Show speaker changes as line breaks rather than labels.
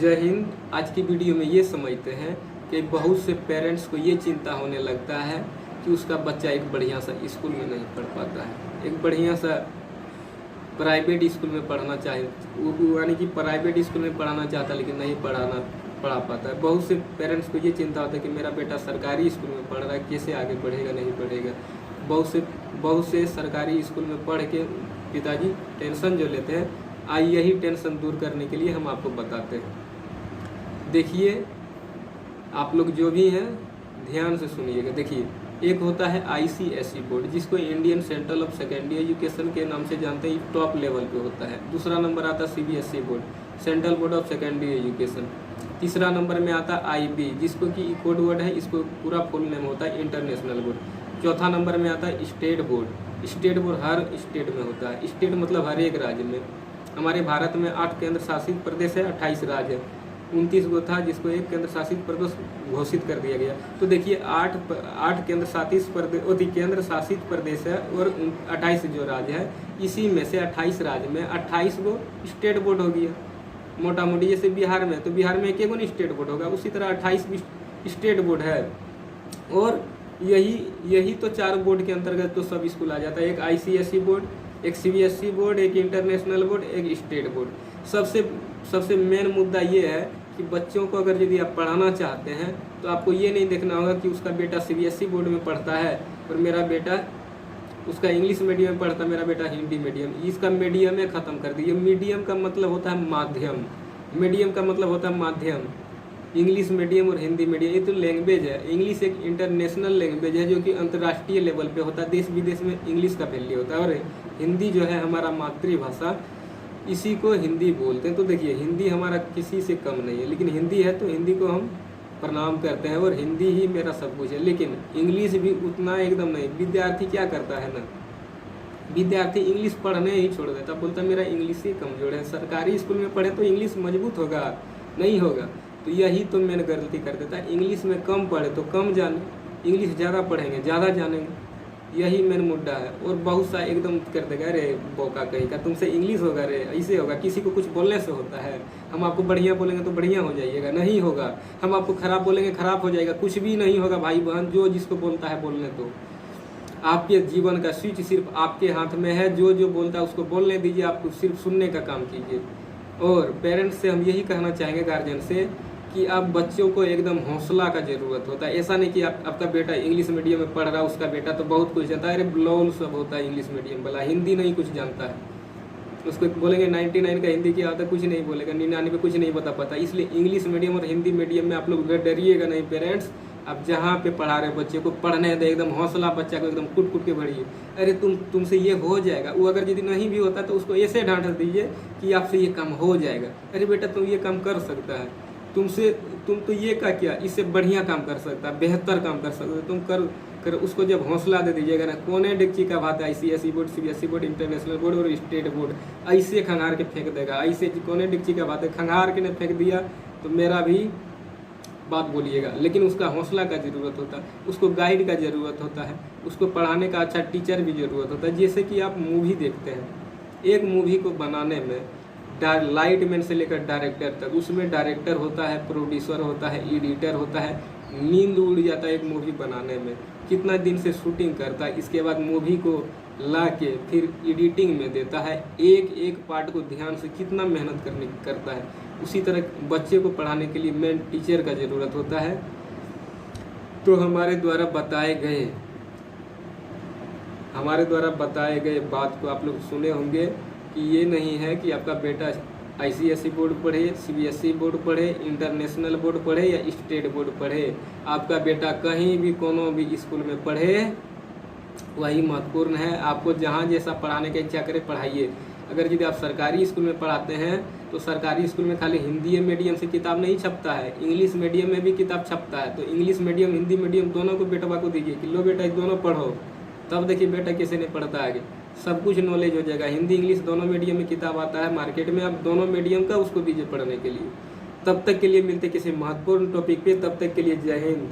जय हिंद। आज की वीडियो में ये समझते हैं कि बहुत से पेरेंट्स को ये चिंता होने लगता है कि उसका बच्चा एक बढ़िया सा स्कूल में नहीं पढ़ पाता है, एक बढ़िया सा प्राइवेट स्कूल में पढ़ना चाहे, यानी कि प्राइवेट स्कूल में पढ़ाना चाहता लेकिन नहीं पढ़ा पाता है। बहुत से पेरेंट्स को ये चिंता होता है कि मेरा बेटा सरकारी स्कूल में पढ़ रहा है, कैसे आगे बढ़ेगा, नहीं पढ़ेगा। बहुत से सरकारी स्कूल में पढ़ के पिताजी टेंशन जो लेते हैं, आइए यही टेंशन दूर करने के लिए हम आपको बताते हैं। देखिए, आप लोग जो भी हैं ध्यान से सुनिएगा। देखिए, एक होता है ICSE बोर्ड, जिसको Indian central of secondary education के नाम से जानते हैं, टॉप लेवल पे होता है। दूसरा नंबर आता है CBSE board, central board of secondary education. तीसरा नंबर में आता है IB, जिसको कि कोड वर्ड है, इसको पूरा फुल नेम होता है इंटरनेशनल बोर्ड। चौथा नंबर में आता है स्टेट बोर्ड। स्टेट बोर्ड हर स्टेट में होता है। स्टेट मतलब हर एक राज्य में। हमारे भारत में 8 केंद्र शासित प्रदेश है, 28 राज्य है। 29 गो था जिसको एक केंद्र शासित प्रदेश घोषित कर दिया गया। तो देखिए 8 केंद्र शासित प्रदेश है और 28 जो राज्य है, इसी में से 28 राज्य में 28 गो स्टेट बोर्ड हो गया। मोटा मोटी जैसे बिहार में, तो बिहार में एक स्टेट बोर्ड होगा, उसी तरह 28 स्टेट बोर्ड है। और यही तो 4 बोर्ड के अंतर्गत तो सब स्कूल आ जाता है। एक ICSE बोर्ड, एक CBSE बोर्ड, एक इंटरनेशनल बोर्ड, एक स्टेट बोर्ड। सबसे मेन मुद्दा ये है कि बच्चों को अगर यदि आप पढ़ाना चाहते हैं तो आपको ये नहीं देखना होगा कि उसका बेटा CBSE बोर्ड में पढ़ता है और मेरा बेटा उसका इंग्लिश मीडियम में पढ़ता, मेरा बेटा हिंदी मीडियम। इसका मीडियम में ख़त्म कर दिए। मीडियम का मतलब होता है माध्यम, मीडियम का मतलब होता है माध्यम। इंग्लिश मीडियम और हिंदी मीडियम ये तो लैंग्वेज है। इंग्लिश एक इंटरनेशनल लैंग्वेज है जो कि अंतर्राष्ट्रीय लेवल पे होता है। देश विदेश में इंग्लिश का वैल्यू होता है। और हिंदी जो है हमारा मातृभाषा, इसी को हिंदी बोलते हैं। तो देखिए, हिंदी हमारा किसी से कम नहीं है, लेकिन हिंदी है तो हिंदी को हम प्रणाम करते हैं और हिंदी ही मेरा सब कुछ है। लेकिन इंग्लिश भी उतना एकदम नहीं। विद्यार्थी क्या करता है ना, विद्यार्थी इंग्लिश पढ़ने ही छोड़ देता, बोलता मेरा इंग्लिश ही कमजोर है। सरकारी स्कूल में पढ़े तो इंग्लिश मजबूत होगा, नहीं होगा। तो यही तो मेन गलती कर देता है। इंग्लिश में कम पढ़े तो कम जाने, इंग्लिश ज़्यादा पढ़ेंगे ज़्यादा जानेंगे, यही मेन मुद्दा है। और बहुत सा एकदम कर देगा, अरे बोका कहीं का, तुमसे इंग्लिश होगा, रे ऐसे होगा। किसी को कुछ बोलने से होता है? हम आपको बढ़िया बोलेंगे तो बढ़िया हो जाइएगा? नहीं होगा। हम आपको खराब बोलेंगे खराब हो जाएगा? कुछ भी नहीं होगा भाई बहन। जो जिसको बोलता है बोलने दो। आपके जीवन का स्विच सिर्फ आपके हाथ में है। जो बोलता है उसको बोलने दीजिए, आपको सिर्फ सुनने का काम कीजिए। और पेरेंट्स से हम यही कहना चाहेंगे, गार्जियन से, कि आप बच्चों को एकदम हौसला का ज़रूरत होता है। ऐसा नहीं कि आपका बेटा इंग्लिश मीडियम में पढ़ रहा है, उसका बेटा तो बहुत कुछ जानता है। अरे ब्लोल सब होता है इंग्लिश मीडियम वाला, हिंदी नहीं कुछ जानता है। उसको बोलेंगे 99 का हिंदी क्या होता है, कुछ नहीं बोलेगा। 99 कुछ नहीं बता पाता। इसलिए इंग्लिश मीडियम और हिंदी मीडियम में आप लोग डरिएगा नहीं। पेरेंट्स, आप जहाँ पे पढ़ा रहे बच्चे को, पढ़ने दे, एकदम हौसला बच्चा को एकदम कुट के बढ़िए। अरे तुमसे ये हो जाएगा। वो अगर यदि नहीं भी होता तो उसको ऐसे डांट दीजिए कि आपसे ये काम हो जाएगा। अरे बेटा तुम ये काम कर सकता है, तुम तो ये क्या इससे बढ़िया काम कर सकता है, बेहतर काम कर सकता है, तुम कर उसको जब हौसला दे दीजिएगा ना। कोने डेगची का बात है, ICSE board, CBSE board, international board और स्टेट बोर्ड, ऐसे खंगार के फेंक देगा। ऐसे कोने डेगची का बात है, खंगार के ने फेंक दिया तो मेरा भी बात बोलिएगा। लेकिन उसका हौसला का ज़रूरत होता है, उसको गाइड का ज़रूरत होता है, उसको पढ़ाने का अच्छा टीचर भी ज़रूरत होता है। जैसे कि आप मूवी देखते हैं, एक मूवी को बनाने में लाइटमैन से लेकर डायरेक्टर तक, उसमें डायरेक्टर होता है, प्रोड्यूसर होता है, एडिटर होता है। नींद उड़ जाता है एक मूवी बनाने में। कितना दिन से शूटिंग करता है, इसके बाद मूवी को ला के फिर एडिटिंग में देता है। एक पार्ट को ध्यान से कितना मेहनत करता है। उसी तरह बच्चे को पढ़ाने के लिए मेन टीचर का ज़रूरत होता है। तो हमारे द्वारा बताए गए बात को आप लोग सुने होंगे कि ये नहीं है कि आपका बेटा ICSE बोर्ड पढ़े, CBSE बोर्ड पढ़े, इंटरनेशनल बोर्ड पढ़े या स्टेट बोर्ड पढ़े। आपका बेटा कहीं भी कोनो भी स्कूल में पढ़े, वही महत्वपूर्ण है। आपको जहाँ जैसा पढ़ाने की इच्छा करे पढ़ाइए। अगर यदि आप सरकारी स्कूल में पढ़ाते हैं तो सरकारी स्कूल में खाली हिंदी मीडियम से किताब नहीं छपता है, इंग्लिश मीडियम में भी किताब छपता है। तो इंग्लिश मीडियम हिंदी मीडियम दोनों को बेटवा को दीजिए कि लो बेटा दोनों पढ़ो। तब देखिए बेटा कैसे नहीं पढ़ता आगे, सब कुछ नॉलेज हो जाएगा। हिंदी इंग्लिश दोनों मीडियम में किताब आता है मार्केट में, आप दोनों मीडियम का उसको दीजिए पढ़ने के लिए। तब तक के लिए मिलते किसी महत्वपूर्ण टॉपिक पे, तब तक के लिए जय हिंद।